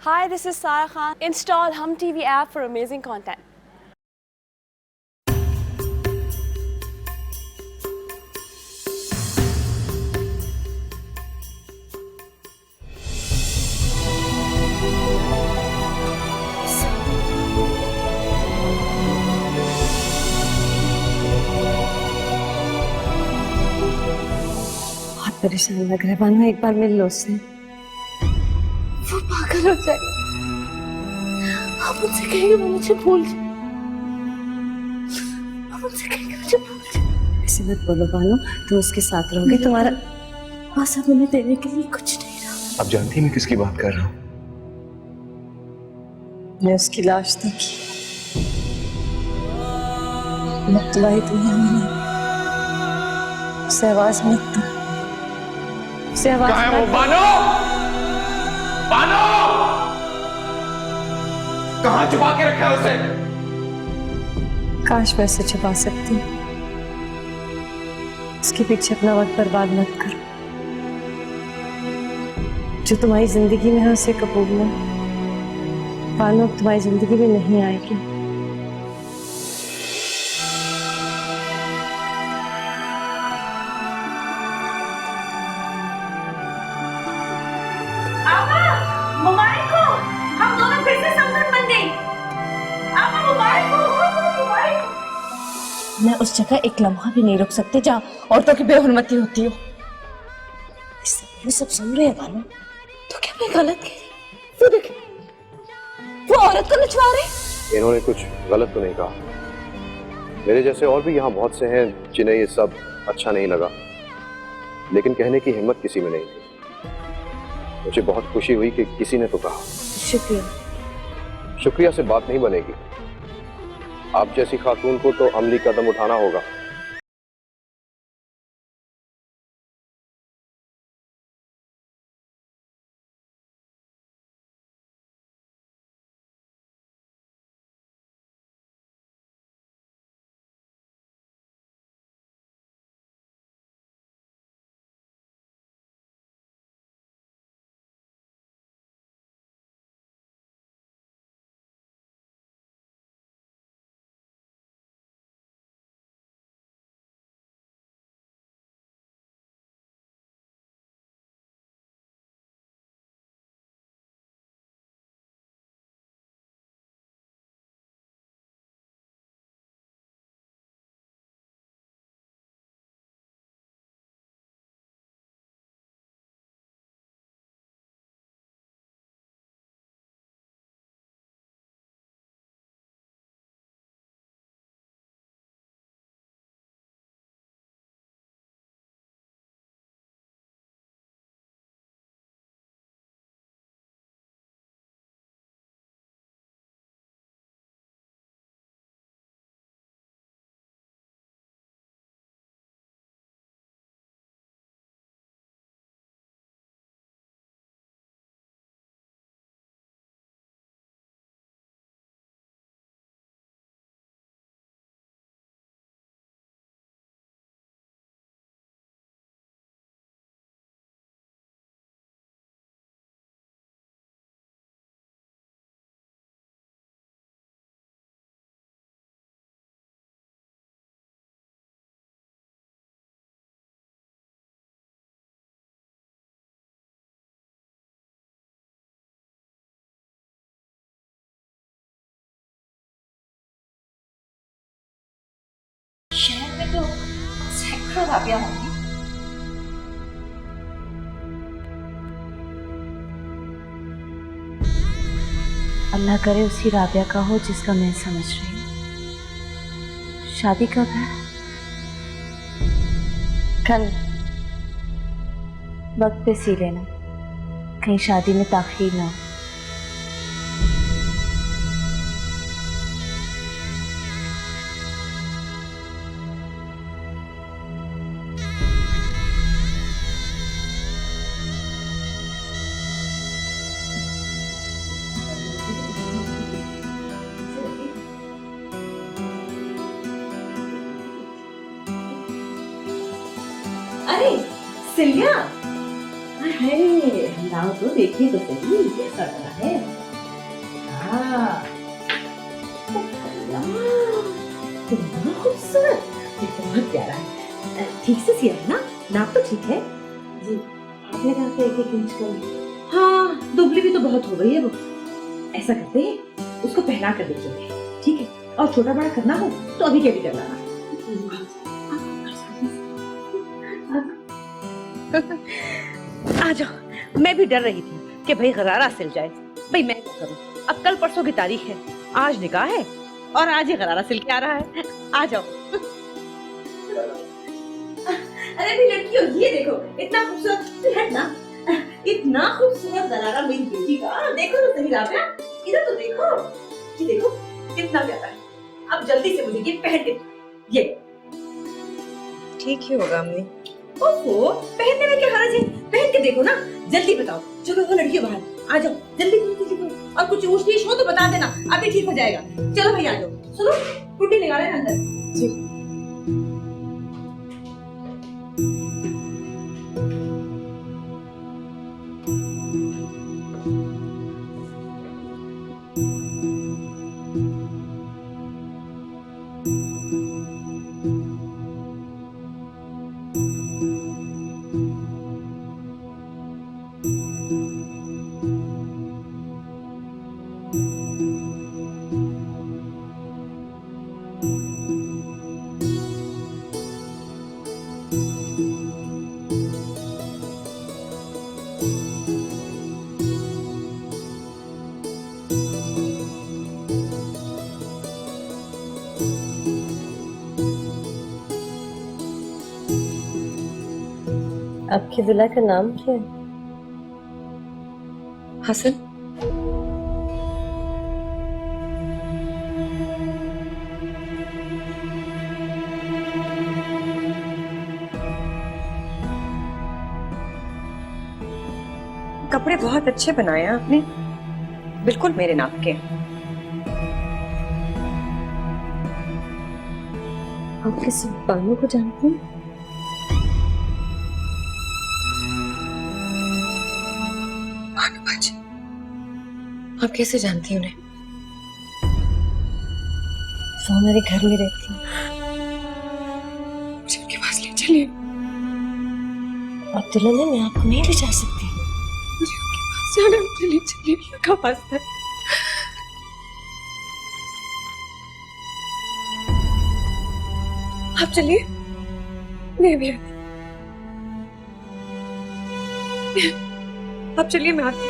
Hi, this is Sarah Khan. Install Hum TV app for amazing content. बहुत परेशान लग रहा है बानू, एक बार मिल लो उससे। वो पागल हो जाए। आप मुझसे कहेंगे वो मुझे भूल जाए। आप मुझसे कहेंगे मुझे भूल जाए। ऐसे मत बोलो बानू, तुम उसके साथ रहोगे, तुम्हारा पास अब उन्हें देने के लिए कुछ नहीं रहा। आप जानती हैं मैं किसकी बात कर रहा हूँ? मैं उसकी लाश देखी। मत लाई दुनिया में, उसे आवाज मत दो। उसे आवाज कहाँ है मत वो? दो। बानो! बानो! कहाँ छुपा के रखा है उसे? काश मैं उसे छुपा सकती। उसके पीछे अपना वक्त बर्बाद मत करो। जो तुम्हारी जिंदगी में है उसे कबूल लो। बानो अब तुम्हारी जिंदगी में नहीं आएगी। मुबारक हो, हम दोनों फिर से समझन बन गई। आपा मुबारक हो, मुबारक हो। मैं उस जगह एक लम्हा भी नहीं रुक सकती जहाँ औरतों की बेहुरमती होती हो। ये सब सुन रहे हैं बानो, तो क्या मैं गलत कह रही? वो देख, वो औरत को नचवा रहे। इन्होंने कुछ गलत तो नहीं कहा। मेरे जैसे और भी यहाँ बहुत से हैं जिन्हें ये सब अच्छा नहीं लगा, लेकिन कहने की हिम्मत किसी में नहीं थी। मुझे बहुत खुशी हुई कि किसी ने तो कहा। शुक्रिया। शुक्रिया से बात नहीं बनेगी। आप जैसी खातून को तो अमली कदम उठाना होगा। शहर में तो सैकड़ों राबिया होंगी। अल्लाह करे उसी राबिया का हो जिसका मैं समझ रही हूँ। शादी कब है? कल। वक्त पे सी लेना, कहीं शादी में ताखीर ना हो। अरे सिलिया, लाओ तो देखिए तो सही कैसा लगा है। कितना खूबसूरत, ये तो बहुत प्यारा है। ठीक से सिया है ना? नाप तो ठीक है जी। आधे दांत 1-1 इंच कम। हाँ, दुबली भी तो बहुत हो गई है वो। ऐसा करते हैं, उसको पहना कर देते हैं, ठीक है? और छोटा बड़ा करना हो तो अभी के भी कर लाना। आ जाओ। मैं भी डर रही थी कि भाई गरारा सिल जाए। भाई मैं क्या करूं, अब कल परसों की तारीख है, आज निकाह है और आज ही गरारा सिल के आ रहा है। आ जाओ। अरे भी लड़कियों, ये देखो इतना खूबसूरत है ना, इतना खूबसूरत गरारा मेरी बेटी का। देखो तो सही राबिया, इधर तो देखो, ये देखो कितना प्यारा है। अब जल्दी से मुझे ये पहन के, ये ठीक ही होगा अम्मी। ओहो, पहनने में क्या हर्ज है? पहन के देखो ना, जल्दी बताओ। चलो वो लड़कियों बाहर आ जाओ, जल्दी जल्दी जल्दी। और कुछ ऊंच नीच हो तो बता देना, अभी ठीक हो जाएगा। चलो भाई आ जाओ। सुनो, टूटी लगा लेना अंदर जी। आपकी विला का नाम क्या है? हसन। कपड़े बहुत अच्छे बनाए हैं आपने, बिल्कुल मेरे नाप के। आप किसी बानू को जानते हैं? आप कैसे जानती हैं उन्हें? वो हमारे घर में रहती है। मुझे उनके पास ले चलिए। अब्दुल्ला ने मैं आपको नहीं ले जा सकती। मुझे उनके पास जाना है, मुझे ले चलिए, उनका वास्ता है। आप चलिए, मैं भी आती। आप चलिए, मैं आती हूँ।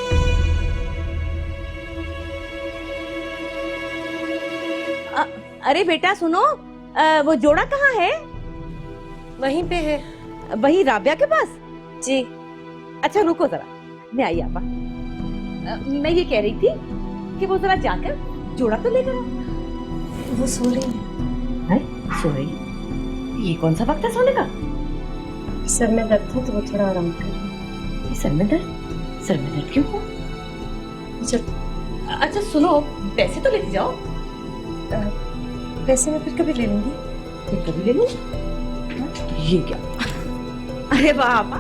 अरे बेटा सुनो, वो जोड़ा कहाँ है? वहीं पे है। वही राबिया के पास? जी। अच्छा रुको जरा, मैं आई आपा। मैं ये कह रही थी कि वो जरा जाकर जोड़ा तो लेकर आओ। वो सो रही है। सो रही? ये कौन सा वक्त है सोने का? सर में दर्द था तो वो थोड़ा आराम कर रही है। सर में दर्द? सर में दर्द क्यों हो? अच्छा सुनो, पैसे तो लेके जाओ। पैसे मैं फिर कभी ले लूंगी। फिर कभी ले लूंगी? ये क्या? अरे वाह आपा,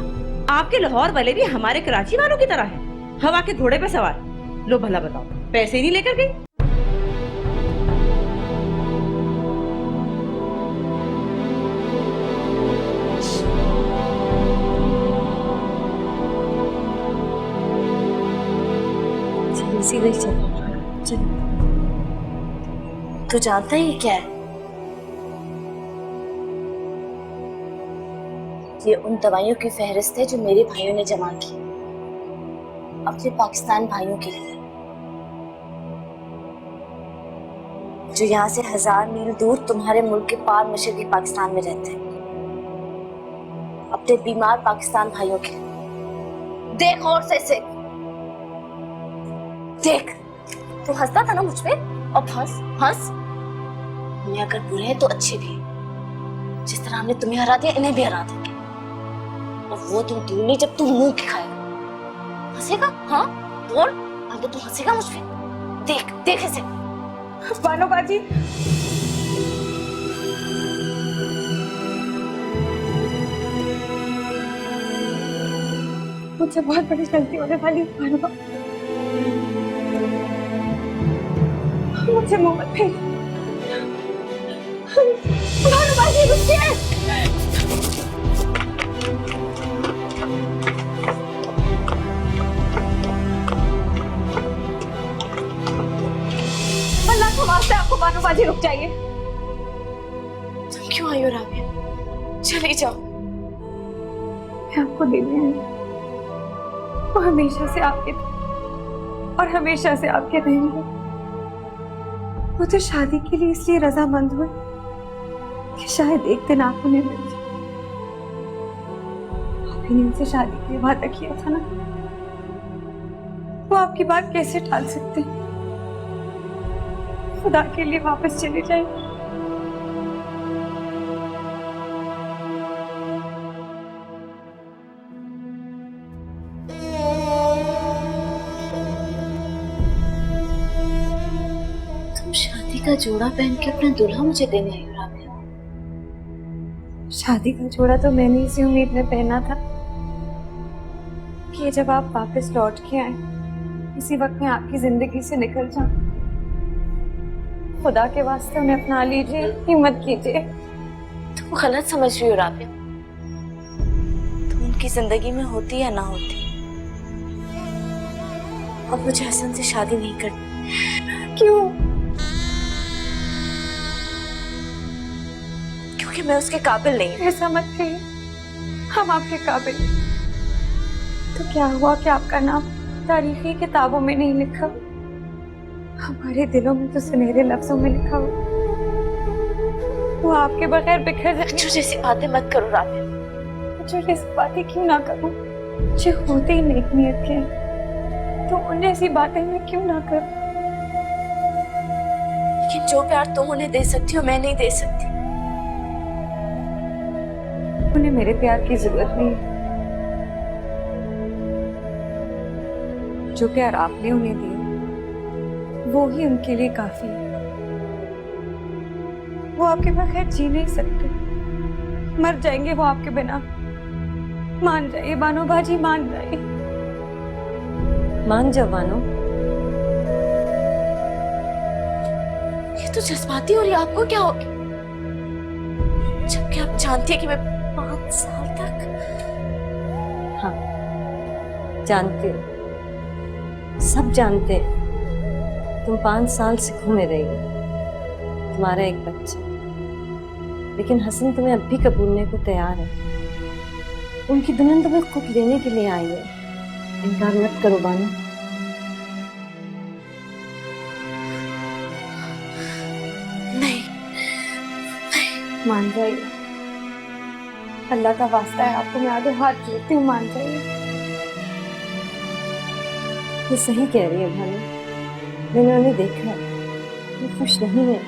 आपके लाहौर वाले भी हमारे कराची वालों की तरह है, हवा के घोड़े पे सवार। लो भला बताओ, पैसे ही नहीं लेकर गई? चलिए सीधे चलो। तो जानता है ये क्या है? ये उन दवाइयों की फहरिस्त है जो मेरे भाइयों ने जमा की अपने पाकिस्तान भाइयों के लिए, जो यहाँ से 1000 मील दूर तुम्हारे मुल्क के पार मशरकी पाकिस्तान में रहते हैं, अपने बीमार पाकिस्तान भाइयों के लिए। देख और से देख, तू हंसता था ना मुझ पे, अब हंस। मैं अगर बुरे हैं तो अच्छे भी, जिस तरह हमने तुम्हें हरा दिया इन्हें भी हरा देंगे। और वो तुम दूर नहीं जब तुम मुंह के खाएगा। हंसेगा? हाँ बोल, अब तो तू हंसेगा मुझ पे। देख इसे। बानो बाजी, मुझसे बहुत बड़ी गलती होने वाली है बानो। मुझसे मुंह मत फेर, भानुबाजी रुकिए। अल्लाह का वास्ता आपको भानुबाजी रुक जाइए। तुम क्यों आई हो राबिया? चले जाओ। मैं आपको देने आई हूँ। वो हमेशा से आपके थे और हमेशा से आपके रहेंगे। वो तो शादी के लिए इसलिए रजामंद हुए कि शायद एक दिन आप उन्हें मिल जाए। आपने उनसे शादी के लिए वादा किया था ना, वो आपकी बात कैसे टाल सकते हैं? खुदा के लिए वापस चले जाए। तुम शादी का जोड़ा पहन के अपना दूल्हा मुझे देने आई हो राबिया। शादी का जोड़ा तो मैंने इसी उम्मीद में पहना था कि जब आप वापस लौट के आए, इसी वक्त में आपकी जिंदगी से निकल जाऊं। खुदा के वास्ते उन्हें अपना लीजिए, हिम्मत कीजिए। तुम गलत समझ रही हो राबिया। तुम उनकी जिंदगी में होती या ना होती, अब मुझे हसन से शादी नहीं करनी। क्यों? क्योंकि मैं उसके काबिल नहीं हूँ। ऐसा मत कहिए, हम आपके काबिल हैं। तो क्या हुआ कि आपका नाम तारीखी किताबों में नहीं लिखा? हमारे दिलों में तो सुनहरे लफ्जों में लिखा हो। वो आपके बगैर बिखर जाएंगे। बच्चों जैसी बातें मत करो राबिया। बच्चों जैसी बातें क्यों ना करूं? मुझे होते ही नेक नियत के, तो उन जैसी बातें मैं क्यों ना करूं? लेकिन जो प्यार तुम उन्हें दे सकती हो, मैं नहीं दे सकती। उन्हें मेरे प्यार की जरूरत नहीं है। जो प्यार आपने उन्हें दिया, वो ही उनके लिए काफी है। वो आपके बगैर जी नहीं सकते, मर जाएंगे वो आपके बिना। मान जाइए बानो बाजी, मान जाइए। मान जाओ बानो। ये तो जज्बाती हो रही है, आपको क्या हो गया? जबकि आप जानती है कि मैं 5 साल तक। हाँ, जानते हो, सब जानते हैं। तुम 5 साल से घूमे रही हो, तुम्हारा एक बच्चा। लेकिन हसन तुम्हें अब भी कबूलने को तैयार है। उनकी दुल्हन तुम्हें खुद लेने के लिए आई है। इनकार मत करो बानो। नहीं, मान जाइए। अल्लाह का वास्ता है, आपको मैं आगे हाथ जोड़ती हूँ, मान जाइए। ये सही कह रही है भानु, मैंने उन्हें देखा, वो खुश नहीं है।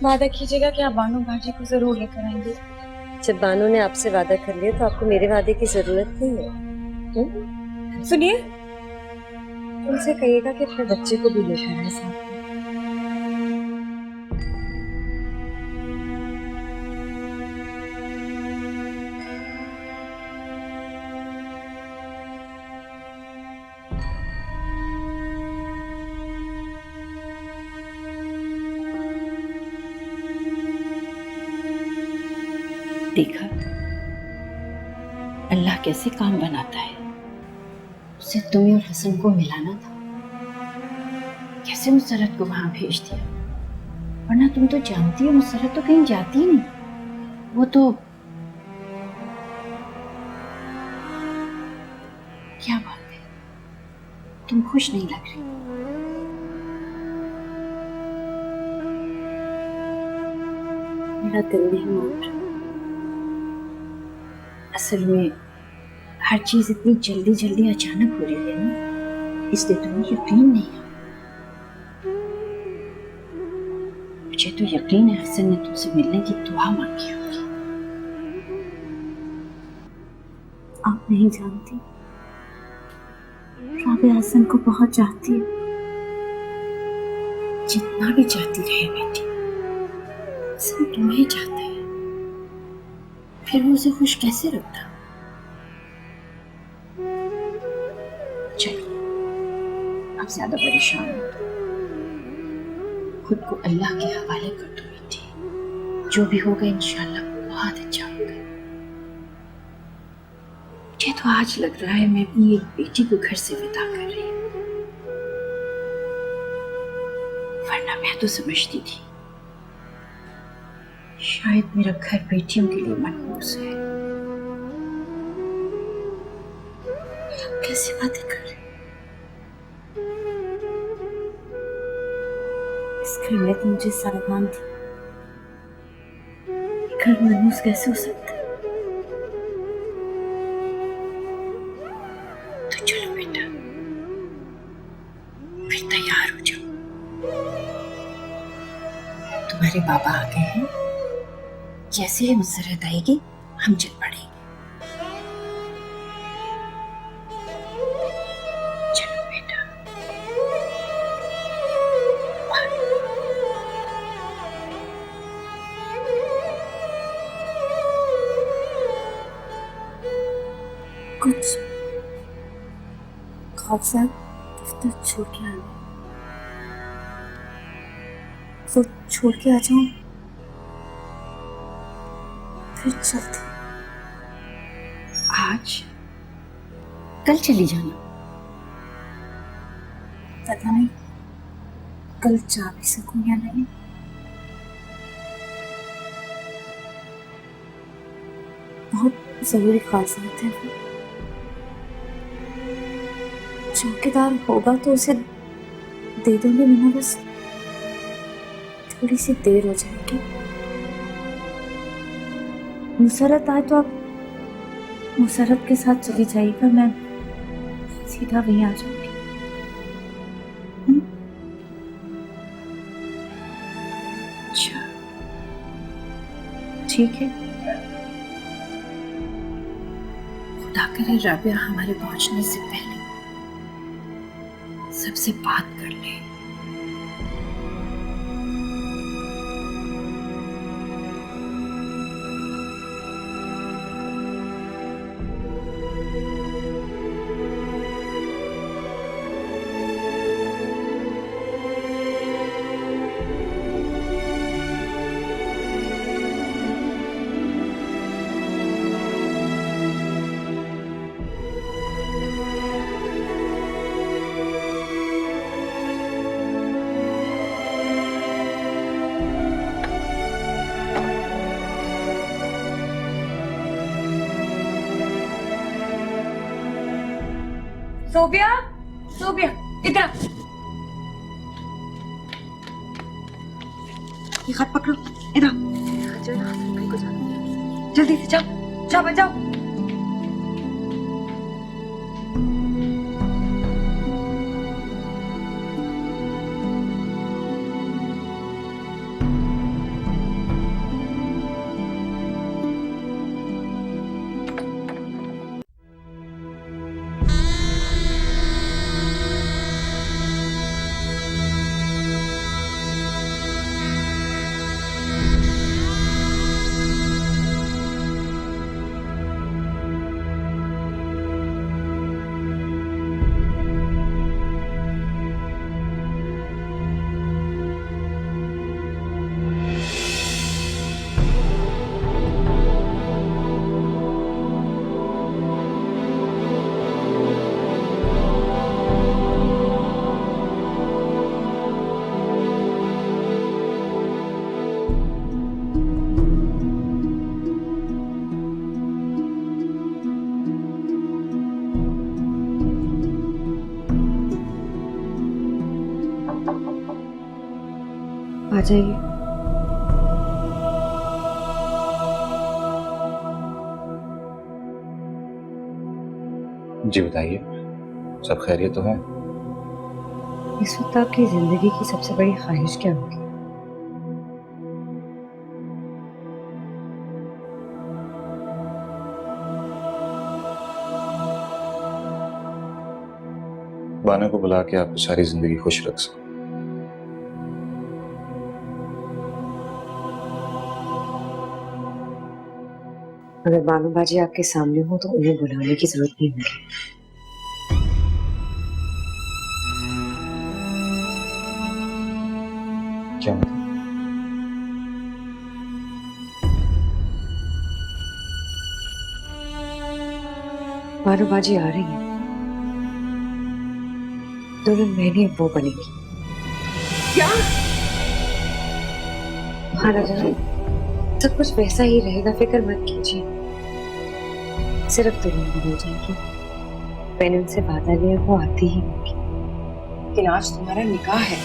वादा कीजिएगा कि आप बानो बाजी को जरूर लेकर आएंगे। जब बानो ने आपसे वादा कर लिया तो आपको मेरे वादे की जरूरत नहीं है। सुनिए, उनसे कहिएगा कि अपने बच्चे को भी लेकर आए साथ। देखा, अल्लाह कैसे काम बनाता है। उसे तुम्हें और हसन को मिलाना था, कैसे मुसरत को वहां भेज दिया। वरना तुम तो जानती हो मुसरत तो कहीं जाती ही नहीं। वो तो क्या बात है, तुम खुश नहीं लग रही। मेरा दिल नहीं मान रहा। असल में हर चीज इतनी जल्दी जल्दी अचानक हो रही है ना, इसलिए तुम्हें यकीन नहीं है। मुझे तो यकीन है हसन ने तुमसे मिलने की दुआ मांगी होगी। आप नहीं जानती, राबिया हसन को बहुत चाहती है। जितना भी चाहती रहे बेटी, हसन तुम्हें चाहता है, फिर वो उसे खुश कैसे रखता। चलो अब ज्यादा परेशान मत हो, खुद को अल्लाह के हवाले कर दो बेटी। जो भी होगा इंशाल्लाह बहुत अच्छा होगा। मुझे तो आज लग रहा है मैं अपनी एक बेटी को घर से विदा कर रही हूँ, वरना मैं तो समझती थी शायद मेरा घर बेटियों के लिए मनहूस है। आप कैसी बातें कर रहे हैं? इस घर में तो मुझे सावधान थी, घर मनहूस कैसे हो सकता है? तो चलो बेटा, फिर तैयार हो जाओ। तुम्हारे बाबा आ गए हैं, जैसे ही मुसरत आएगी हम चल पड़ेंगे। चलो बेटा। कुछ खासा दफ्तर छोड़ के आना, तो छोड़ के आ जाऊं, फिर चलते। आज कल चली जाना, पता नहीं कल जा भी सकूं या नहीं। बहुत जरूरी कागजात है वो। चौकीदार होगा तो उसे दे दूंगी मैंने, बस थोड़ी सी देर हो जाएगी। मुसरत आए तो आप मुसरत के साथ चली जाइएगा, मैं सीधा वहीं आ जाऊंगी। अच्छा ठीक है। खुदा करे राबिया हमारे पहुंचने से पहले सबसे बात कर ले। सोबिया, सोबिया इधर। ये हाथ पकड़ो, इधर जल्दी से जाओ, जाओ जाओ। जाइए। जी बताइए, सब खैरियत तो है? इस वक्त आपकी जिंदगी की सबसे बड़ी ख्वाहिश क्या होगी? बानो को बुला के आपको सारी जिंदगी खुश रख सकूं। अगर बानो बाजी आपके सामने हो तो उन्हें बुलाने की जरूरत नहीं होगी। क्या मतलब? बानो बाजी आ रही है, दुल्हन मैंने वो बनेगी। क्या? महाराजा, सब कुछ वैसा ही रहेगा, फिक्र मत कीजिए। सिर्फ दुल्हन बदल जाएगी। मैंने उनसे वादा लिया, वो आती ही होगी। लेकिन आज तुम्हारा निकाह है,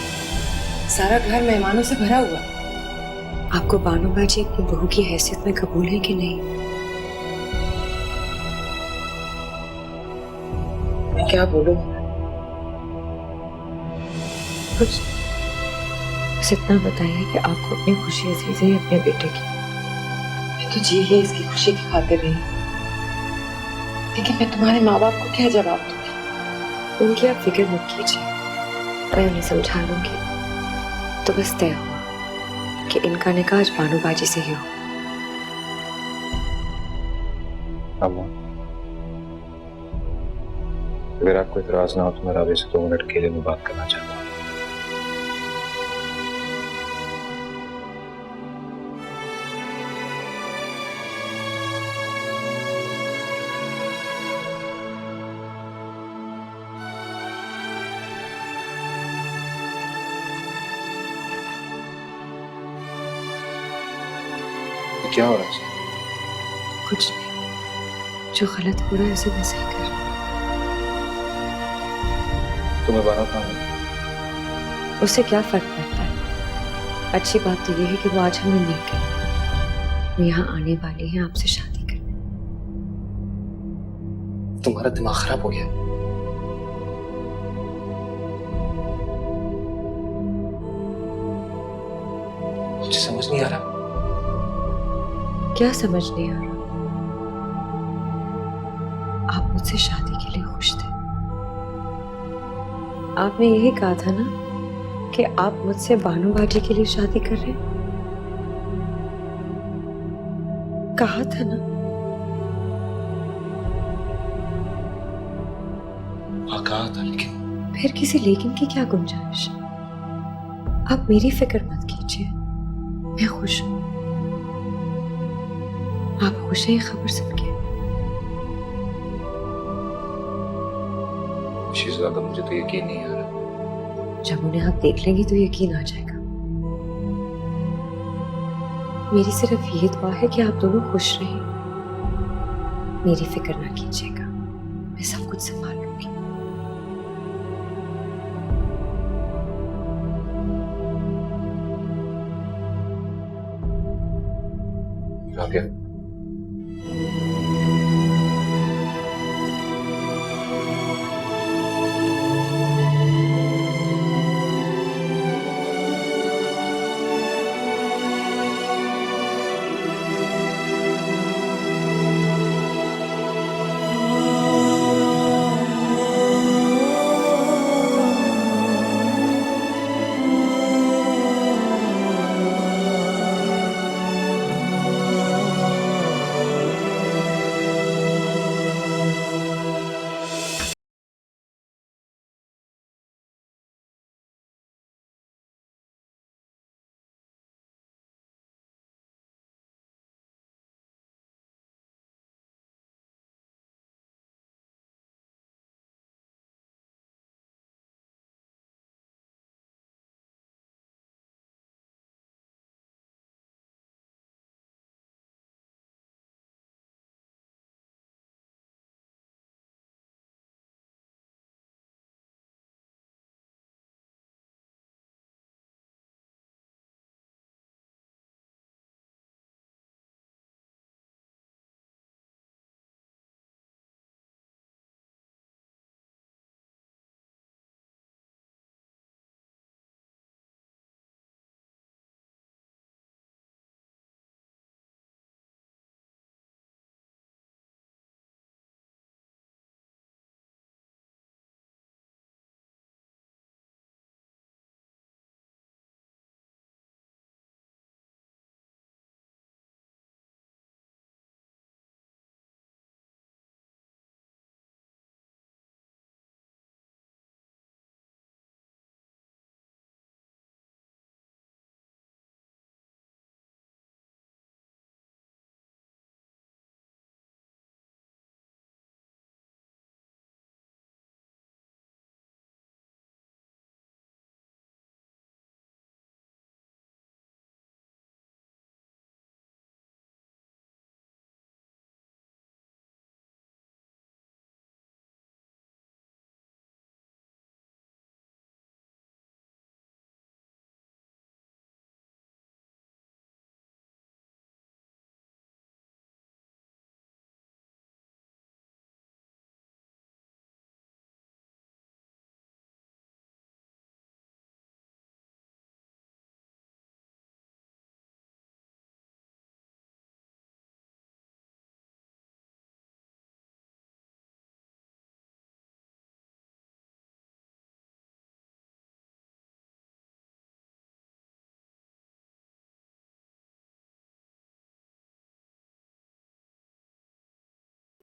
सारा घर मेहमानों से भरा हुआ। आपको बानो बाजी अपनी बहू की हैसियत में कबूल है कि नहीं? मैं क्या बोलूं? कुछ बस इतना बताइए कि आपको अपनी खुशी अजीज है अपने बेटे की। मैं तो जी है इसकी खुशी की खातिर रही, लेकिन मैं तुम्हारे माँ बाप को क्या जवाब दूंगी? उनकी आप फिक्र मत कीजिए, मैं उन्हें समझा लूंगी। तो बस तय हुआ कि इनका निकाह आज बानो बाजी से ही हो। अम्मा, अगर आपको इतराज ना हो तो मैं राधे से 2 मिनट के लिए मैं बात करना चाहता हूँ। क्या हो रहा है? कुछ नहीं, जो गलत हो रहा है उसे मैं सही कर रही तुम्हें बानो कहाँ है? हूँ। उससे क्या फर्क पड़ता है? अच्छी बात तो ये है कि वो आज हमें मिल गई। वो यहाँ आने वाली है आपसे शादी करने। तुम्हारा दिमाग खराब हो गया? मुझे समझ नहीं आ रहा। क्या समझ नहीं आ रहा? आप मुझसे शादी के लिए खुश थे। आपने यही कहा था ना कि आप मुझसे बानो बाजी के लिए शादी कर रहे हैं? कहा था ना? हाँ कहा था, लेकिन फिर किसी लेकिन की क्या गुंजाइश? आप मेरी फिक्र मत कीजिए, मैं खुश हूं। आप खुश हैं ये खबर सुन के? खुशी से ज्यादा मुझे तो यकीन नहीं आ रहा। जब उन्हें आप देख लेंगे तो यकीन आ जाएगा। मेरी सिर्फ ये दुआ है कि आप दोनों खुश रहें। मेरी फिक्र ना कीजिएगा, मैं सब कुछ संभाल लूंगी। आ गया।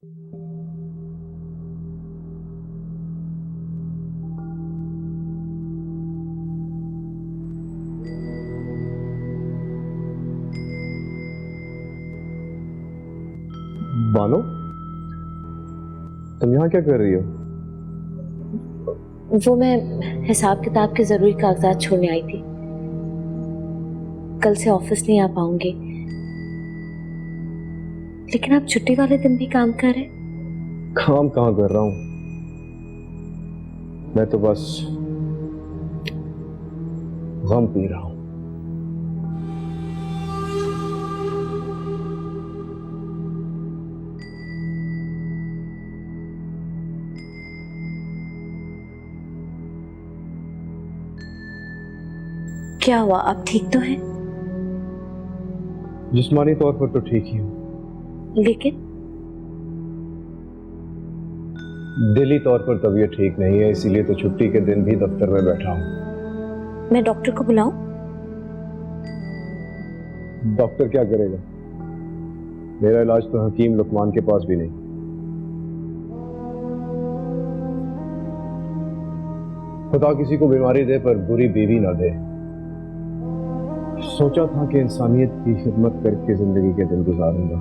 बानो, तुम यहाँ क्या कर रही हो? वो मैं हिसाब किताब के जरूरी कागजात छोड़ने आई थी। कल से ऑफिस नहीं आ पाऊंगी, लेकिन आप छुट्टी वाले दिन भी काम कर रहे? काम कहाँ कर रहा हूँ, मैं तो बस गम पी रहा हूँ। क्या हुआ, आप ठीक तो हैं? जिस्मानी तौर पर तो ठीक ही हूँ, लेकिन दिली तौर पर तबीयत ठीक नहीं है, इसीलिए तो छुट्टी के दिन भी दफ्तर में बैठा हूँ। मैं डॉक्टर को बुलाऊं? डॉक्टर क्या करेगा? मेरा इलाज तो हकीम लुकमान के पास भी नहीं। खुदा किसी को बीमारी दे पर बुरी बीवी ना दे। सोचा था कि इंसानियत की खिदमत करके जिंदगी के दिन गुजारूंगा,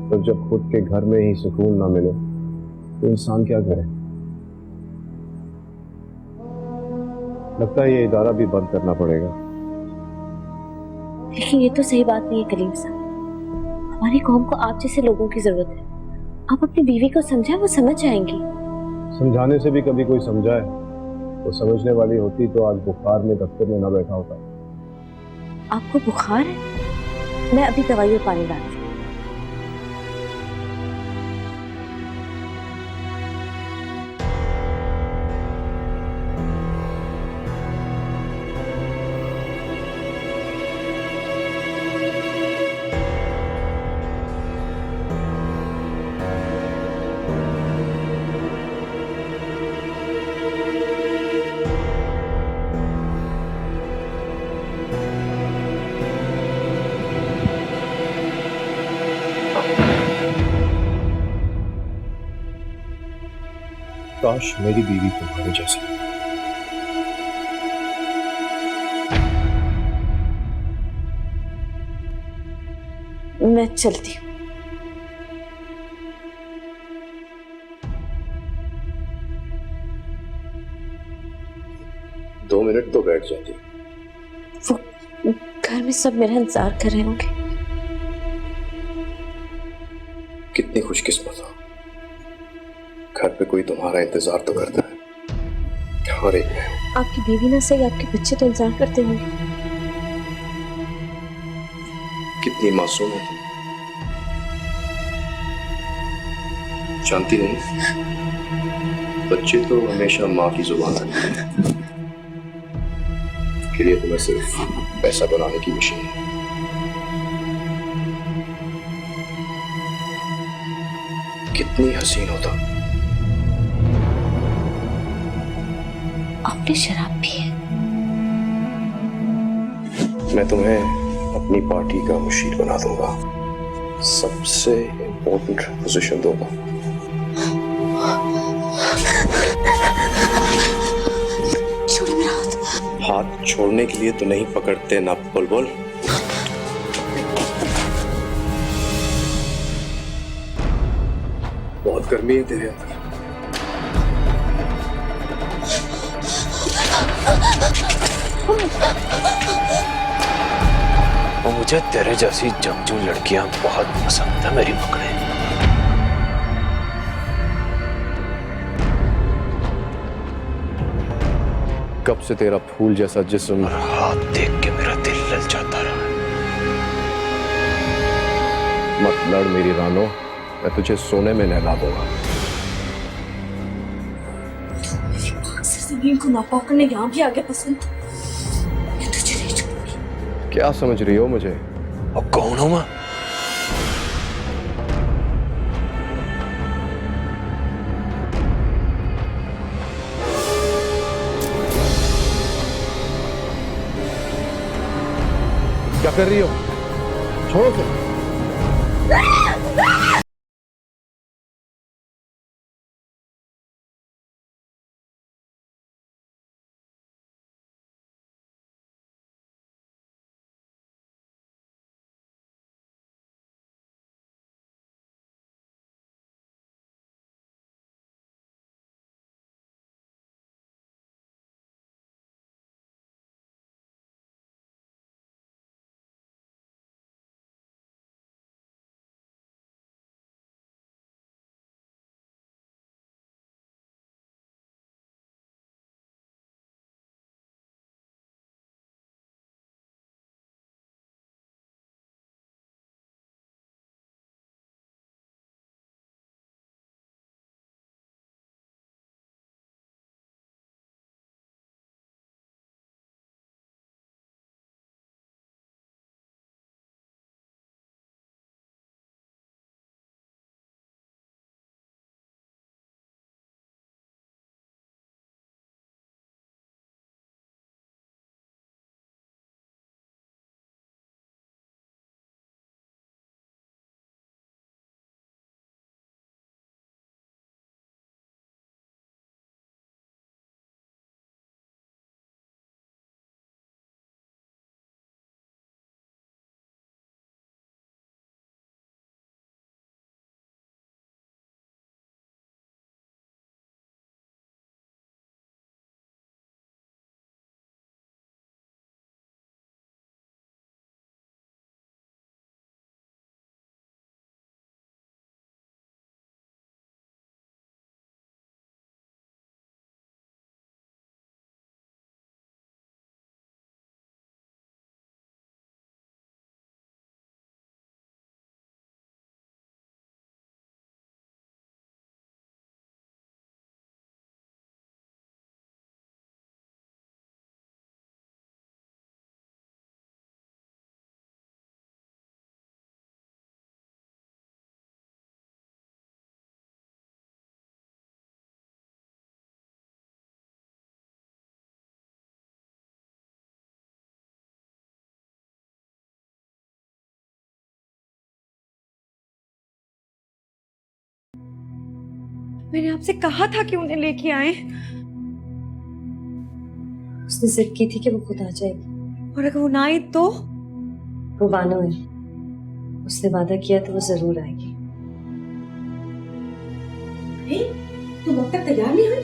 तो जब खुद के घर में ही सुकून ना मिले तो इंसान क्या करे? लगता है ये इदारा भी बंद करना पड़ेगा। लेकिन ये तो सही बात नहीं है कलीम साहब, हमारी कौम को आप जैसे लोगों की जरूरत है। आप अपनी बीवी को समझाएं, वो समझ जाएंगी। समझाने से भी कभी कोई समझाए, वो समझने वाली होती तो आज बुखार में दफ्तर में ना बैठा होता। आपको बुखार है? मैं अभी दवाई और पानी डालती हूँ। काश मेरी बीवी तुम्हारे जैसी। मैं चलती हूँ। दो मिनट तो बैठ जाती। वो घर में सब मेरा इंतजार कर रहे होंगे। कितनी खुशकिस्मत हो, घर पे कोई तुम्हारा इंतजार तो करता है। और एक आपकी बीवी ना सही, आपके बच्चे तो इंतजार करते होंगे। कितनी मासूम है तुम, जानती नहीं? बच्चे तो हमेशा माँ की जुबान रखते हैं, के लिए तुम्हें सिर्फ पैसा बनाने की मशीन है। कितनी हसीन होता। आपने शराब पी है? मैं तुम्हें अपनी पार्टी का मुशीर बना दूंगा, सबसे इम्पोर्टेंट पोजीशन दूंगा। छोड़ो मेरा हाथ। हाथ छोड़ने के लिए तो नहीं पकड़ते ना बुलबुल। बहुत गर्मी है तेरे अंदर। मुझे तेरे जैसी जंगजू लड़कियां बहुत पसंद है मेरी पकड़े। कब से तेरा फूल जैसा जिस्म और हाथ देख के मेरा दिल लल जाता रहा। मत लड़ मेरी रानो, मैं तुझे सोने में नहला दूंगा। जमीन को नापा करने यहाँ भी आगे पसंद। मैं तुझे नहीं छोड़ूंगी। क्या समझ रही हो मुझे? और कौन हूं मैं? क्या कर रही हो? छोड़ो तुम। मैंने आपसे कहा था कि उन्हें लेके आए। उसने जिद की थी कि वो खुद आ जाएगी। और अगर वो ना आई तो? वो बानो है, उसने वादा किया तो वो जरूर आएगी। तुम अब तक तैयार नहीं हुई?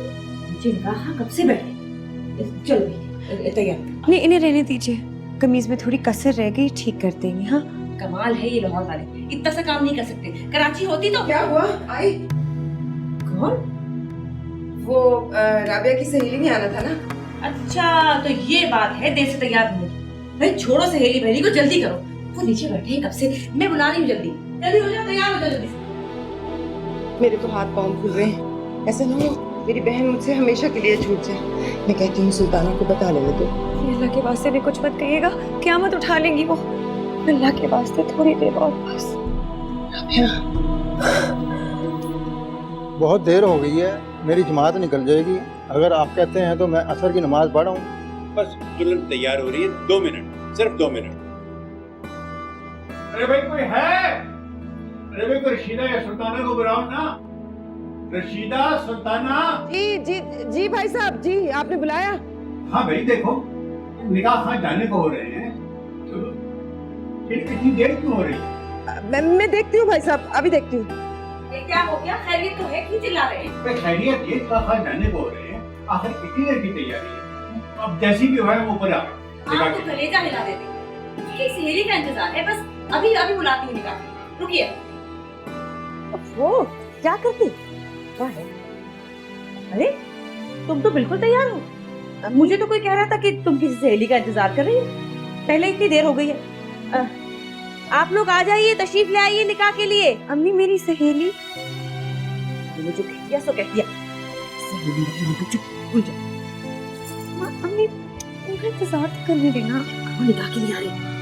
मुझे कहा कब से बैठे। चलो तैयार। नहीं, इन्हें रहने दीजिए, कमीज में थोड़ी कसर रह गई, ठीक कर देंगे। हाँ, कमाल है ये लाहौर वाले, इतना सा काम नहीं कर सकते। कराची होती तो क्या हुआ? आई कौन? वो राबिया की सहेली नहीं आना था ना? अच्छा तो ये बात है, देर से तैयार होने की। भाई छोड़ो सहेली बहली को, जल्दी करो। वो नीचे बैठे हैं कब से, मैं बुला रही हूँ। जल्दी जल्दी हो जाओ, तैयार हो जाओ जल्दी से। मेरे तो हाथ पाँव फूल रहे हैं। ऐसा ना हो मेरी बहन मुझसे हमेशा के लिए छूट जाए। मैं कहती हूँ सुल्ताना को बता लेने दो। अल्लाह के वास्ते भी कुछ मत कहिएगा, क़यामत उठा लेंगी वो। अल्लाह के वास्ते थोड़ी देर और बस। बहुत देर हो गई है, मेरी जमात निकल जाएगी। अगर आप कहते हैं तो मैं असर की नमाज पढ़ाऊं। बस दुल्हन तैयार हो रही है, 2 मिनट, सिर्फ 2 मिनट। अरे भाई कोई है? अरे भाई कोई रशीदा या सुल्ताना को बुलाओ ना। रशीदा, सुल्ताना। जी जी जी भाई साहब जी, आपने बुलाया? हाँ भाई देखो, निकाह खान जाने को हो रहे हैं, तो फिर इतनी देर क्यों हो रही है? मैं देखती हूँ भाई साहब, अभी देखती हूँ। ये क्या हो गया? खैरियत तो है, क्यों चिल्ला रहे हैं? भाई खैरियत ये, निकाह खान जाने को हो रहे हैं, आखिर कितनी देर की तैयारी है? अब जैसी भी है वो ऊपर आ गए। आप तो कलेजा हिला देते। एक सहेली का इंतजार है, बस अभी अभी बुलाती हूँ निकाह। रुकिए। वो क्या करती? क्या है? अरे तुम तो बिल्कुल तैयार हो। मुझे तो कोई कह रहा था कि तुम किसी सहेली का इंतजार कर रही हो। पहले इतनी देर हो गई है। आप लोग आ जाइए, तशरीफ ले आइए निकाह के लिए। अम्मी मेरी सहेली। मैंने जो कह दिया सो कह दिया। सहेली नहीं तो चुप भूल जाओ। अम्मी उनका इंतजार तो करने देना। वो निकाह के लिए आ रही है।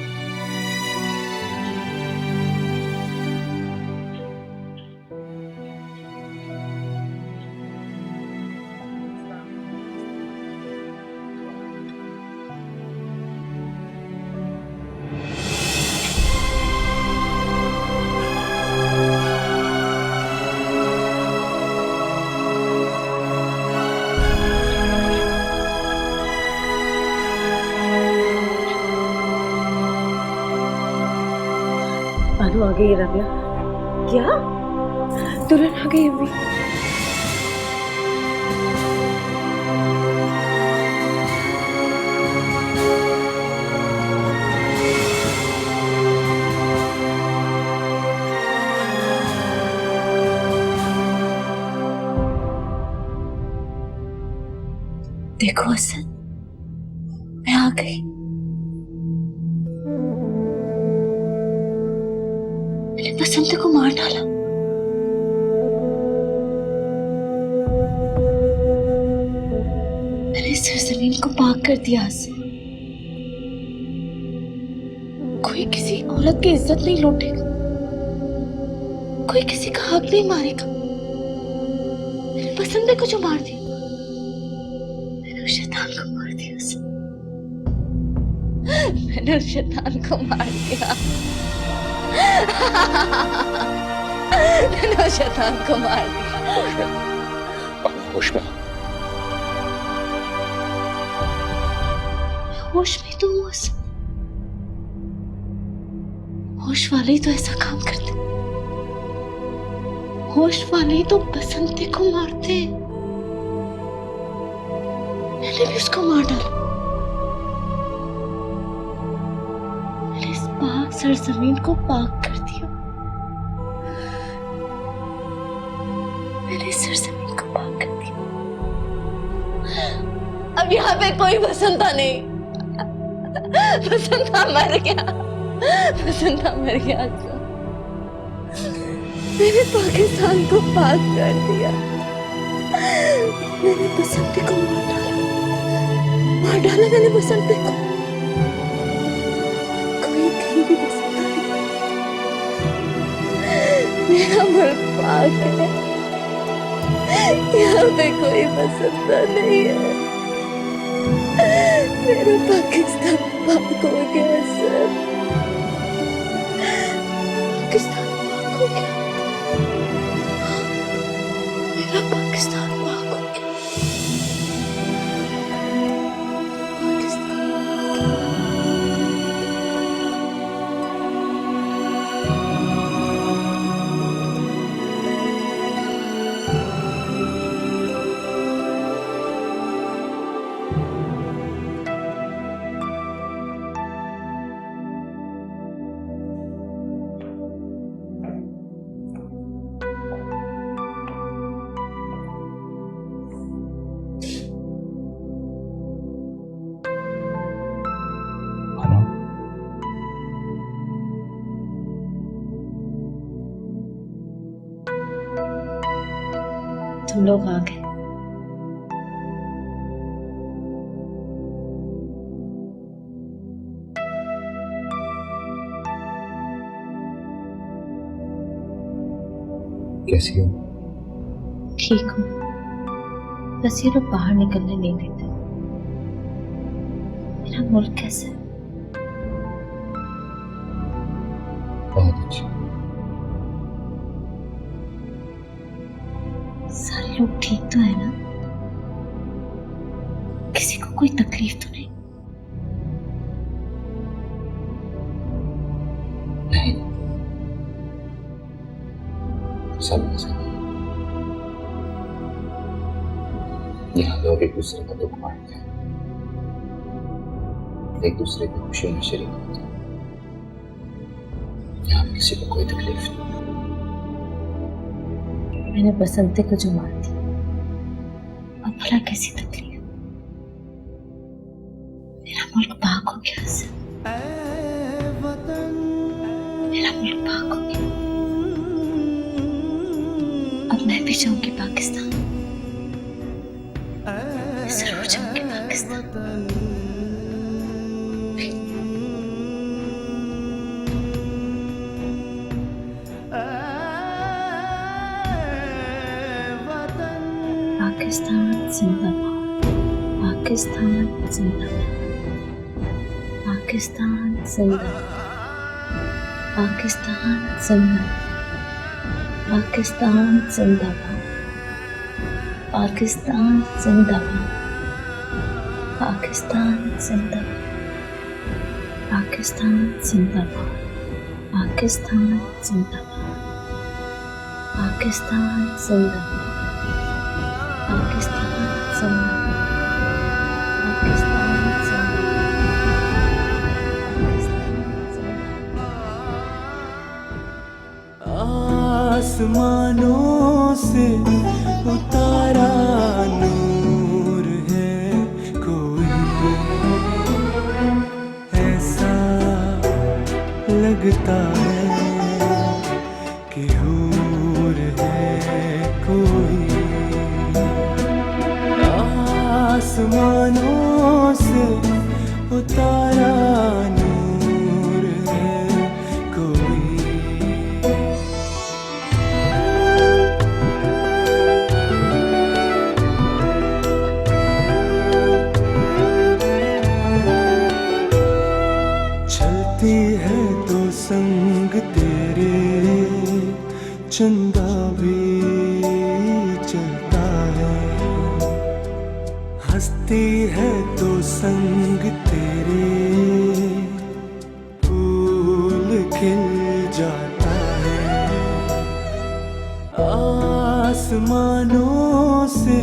बानो आ गई राबिया। क्या? दुल्हन आ गई अम्मी। देखो हसन, मैं आ गई। मैंने बसंत को मार डाला। मैंने सरजमीन को पाक कर दिया हसन। कोई किसी औरत की इज्जत नहीं लूटेगा, कोई किसी का हक नहीं मारेगा। मैंने बसंत को जो मार दिया, मैंने उस शैतान को मार दिया हसन। मैंने उस शैतान को मार दिया। मैंने उस शैतान को मार दिया। होश में। होश में तो हूँ हसन। होश वाले ही तो ऐसा काम करते, होश वाले ही तो बसंती को मारते। मैंने भी उसको मार डाला। मैंने इस पाक सरजमीन को पाक कर दिया। मैंने इस सरजमीन को पाक कर दिया। अब यहाँ पे कोई बसंता नहीं। बसंता मर गया। बसंता मर गया। मैंने पाकिस्तान को पाक कर दिया। मैंने बसंती को मार डाला मैंने बसंती को। कोई थी भी बसंता नहीं। मेरा मुल्क पाक है, यहाँ पे कोई बसंता नहीं है। मेरा पाकिस्तान पाक हो गया सर। पाकिस्तान पाक हो गया। मेरा पाकिस्तान पाक हो गया। तुम लोग आ गए। कैसी हो? ठीक हूँ, बस ये लोग बाहर निकलने नहीं देते। मेरा मुल्क कैसा है? बहुत अच्छा। सारे लोग ठीक तो है ना? किसी को कोई तकलीफ तो नहीं? नहीं, सब मजे। यहाँ लोग एक दूसरे का दुख बांटते हैं, एक दूसरे की खुशियों में शरीक होते हैं। यहाँ किसी को कोई तकलीफ नहीं। मैंने बसंती को जो मार दी, अब भला कैसी तकलीफ? मेरा मुल्क पाक हो गया से। मेरा मुल्क पाक हो गया। अब मैं भी जाऊंगी पाकिस्तान, जरूर जाऊंगी पाकिस्तान। पाकिस्तान जिंदाबाद, पाकिस्तान जिंदाबाद, पाकिस्तान जिंदाबाद, पाकिस्तान जिंदाबाद, पाकिस्तान जिंदाबाद, पाकिस्तान जिंदाबाद, पाकिस्तान जिंदाबाद, पाकिस्तान जिंदाबाद, पाकिस्तान जिंदाबाद, पाकिस्तान जिंदाबाद, पाकिस्तान जिंदाबाद, पाकिस्तान जिंदाबाद। आसमानों से उतारा नूर है कोई, ऐसा लगता है कि हूर है कोई। आसमानों से उतारा नूर है कोई। चलती है तो संग तेरे चंदा भी चलता है, हंसती है तो संग तेरे फूल खिल जाता है। आसमानों से